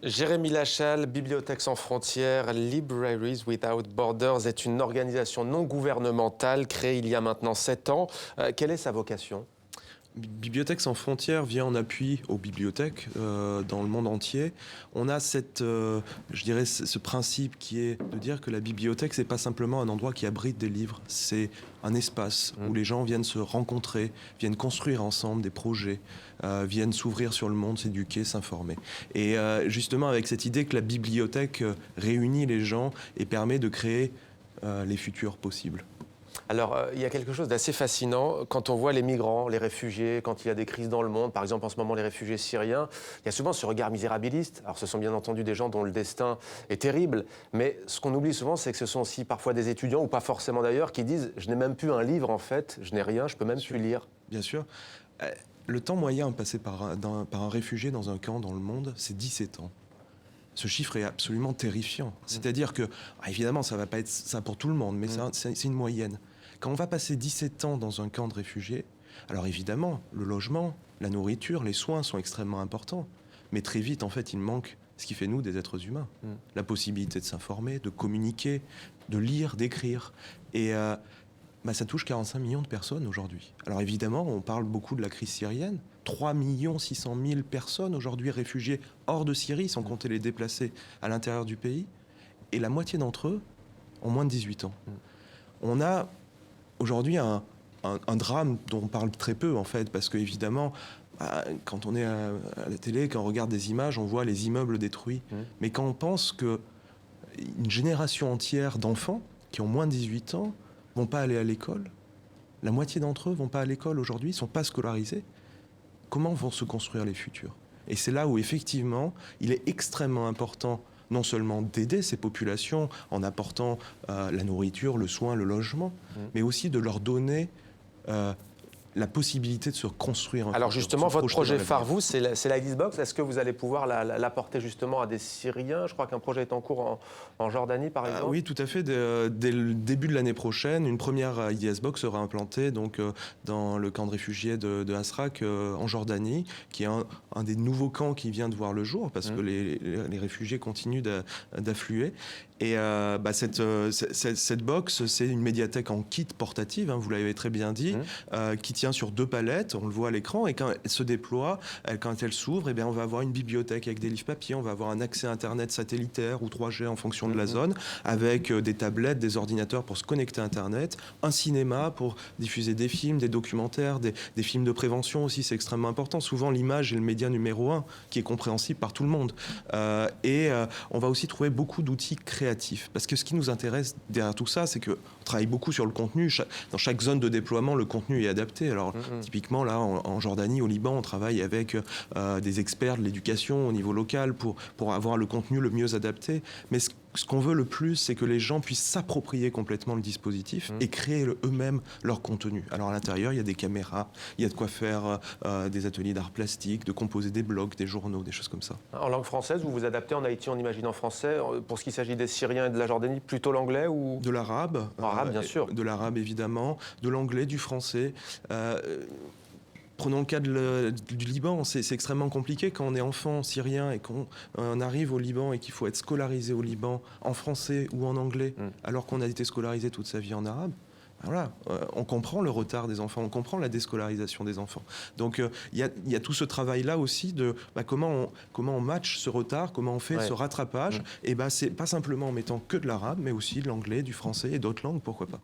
Jérémy Lachal, Bibliothèques sans frontières, Libraries Without Borders est une organisation non gouvernementale créée il y a maintenant 7 ans. Quelle est sa vocation ? Bibliothèques sans frontières vient en appui aux bibliothèques dans le monde entier. On a je dirais, ce principe qui est de dire que la bibliothèque, c'est pas simplement un endroit qui abrite des livres, c'est un espace où les gens viennent se rencontrer, viennent construire ensemble des projets, viennent s'ouvrir sur le monde, s'éduquer, s'informer. Et justement avec cette idée que la bibliothèque réunit les gens et permet de créer les futurs possibles. Alors, il y a quelque chose d'assez fascinant quand on voit les migrants, les réfugiés, quand il y a des crises dans le monde, par exemple en ce moment les réfugiés syriens, il y a souvent ce regard misérabiliste. Alors ce sont bien entendu des gens dont le destin est terrible, mais ce qu'on oublie souvent, c'est que ce sont aussi parfois des étudiants, ou pas forcément d'ailleurs, qui disent « je n'ai même plus un livre en fait, je n'ai rien, je peux même plus lire ». Bien sûr. Le temps moyen passé par un réfugié dans un camp dans le monde, c'est 17 ans. Ce chiffre est absolument terrifiant. C'est-à-dire que, évidemment, ça ne va pas être ça pour tout le monde, mais c'est une moyenne. Quand on va passer 17 ans dans un camp de réfugiés, alors évidemment, le logement, la nourriture, les soins sont extrêmement importants. Mais très vite, en fait, il manque ce qui fait nous des êtres humains. La possibilité de s'informer, de communiquer, de lire, d'écrire. Et ça touche 45 millions de personnes aujourd'hui. Alors évidemment, on parle beaucoup de la crise syrienne. 3 600 000 personnes aujourd'hui réfugiées hors de Syrie, sans compter les déplacés à l'intérieur du pays. Et la moitié d'entre eux ont moins de 18 ans. On a aujourd'hui un drame dont on parle très peu, en fait, parce qu'évidemment, quand on est à la télé, quand on regarde des images, on voit les immeubles détruits. Mais quand on pense qu'une génération entière d'enfants qui ont moins de 18 ans vont pas aller à l'école, la moitié d'entre eux vont pas à l'école aujourd'hui, sont pas scolarisés, comment vont se construire les futurs? Et c'est là où, effectivement, il est extrêmement important non seulement d'aider ces populations en apportant la nourriture, le soin, le logement, mais aussi de leur donner la possibilité de se construire un Alors futur, justement, se votre projeter projet dans phare, l'avenir. vous, c'est l'IDIS Box. Est-ce que vous allez pouvoir l'apporter justement à des Syriens? Je crois qu'un projet est en cours en Jordanie, par exemple. Oui, tout à fait. Dès le début de l'année prochaine, une première IDS Box sera implantée donc, dans le camp de réfugiés de Asrak en Jordanie, qui est un des nouveaux camps qui vient de voir le jour, parce que les réfugiés continuent d'affluer. Et cette box, c'est une médiathèque en kit portative, hein, vous l'avez très bien dit, qui tient sur 2 palettes, on le voit à l'écran, et quand elle se déploie, quand elle s'ouvre, eh bien, on va avoir une bibliothèque avec des livres papier, on va avoir un accès Internet satellitaire ou 3G en fonction de la zone, avec des tablettes, des ordinateurs pour se connecter à Internet, un cinéma pour diffuser des films, des documentaires, des films de prévention aussi, c'est extrêmement important. Souvent, l'image est le média numéro 1 qui est compréhensible par tout le monde. On va aussi trouver beaucoup d'outils créatifs. Parce que ce qui nous intéresse derrière tout ça, c'est qu'on travaille beaucoup sur le contenu. Dans chaque zone de déploiement, le contenu est adapté. Alors, typiquement, là, en Jordanie, au Liban, on travaille avec des experts de l'éducation au niveau local pour avoir le contenu le mieux adapté. Mais ce qu'on veut le plus, c'est que les gens puissent s'approprier complètement le dispositif et créer eux-mêmes leur contenu. Alors à l'intérieur, il y a des caméras, il y a de quoi faire des ateliers d'art plastique, de composer des blogs, des journaux, des choses comme ça. En langue française, vous vous adaptez en Haïti, on imagine en français. Pour ce qui s'agit des Syriens et de la Jordanie, plutôt l'anglais ou... De l'arabe. Arabe, bien sûr. De l'arabe, évidemment. De l'anglais, du français. Prenons le cas du Liban, c'est extrêmement compliqué quand on est enfant syrien et qu'on arrive au Liban et qu'il faut être scolarisé au Liban en français ou en anglais, alors qu'on a été scolarisé toute sa vie en arabe. Voilà, on comprend le retard des enfants, on comprend la déscolarisation des enfants. Donc il y a tout ce travail-là aussi de comment on match ce retard, comment on fait ce rattrapage. Et c'est pas simplement en mettant que de l'arabe, mais aussi de l'anglais, du français et d'autres langues, pourquoi pas.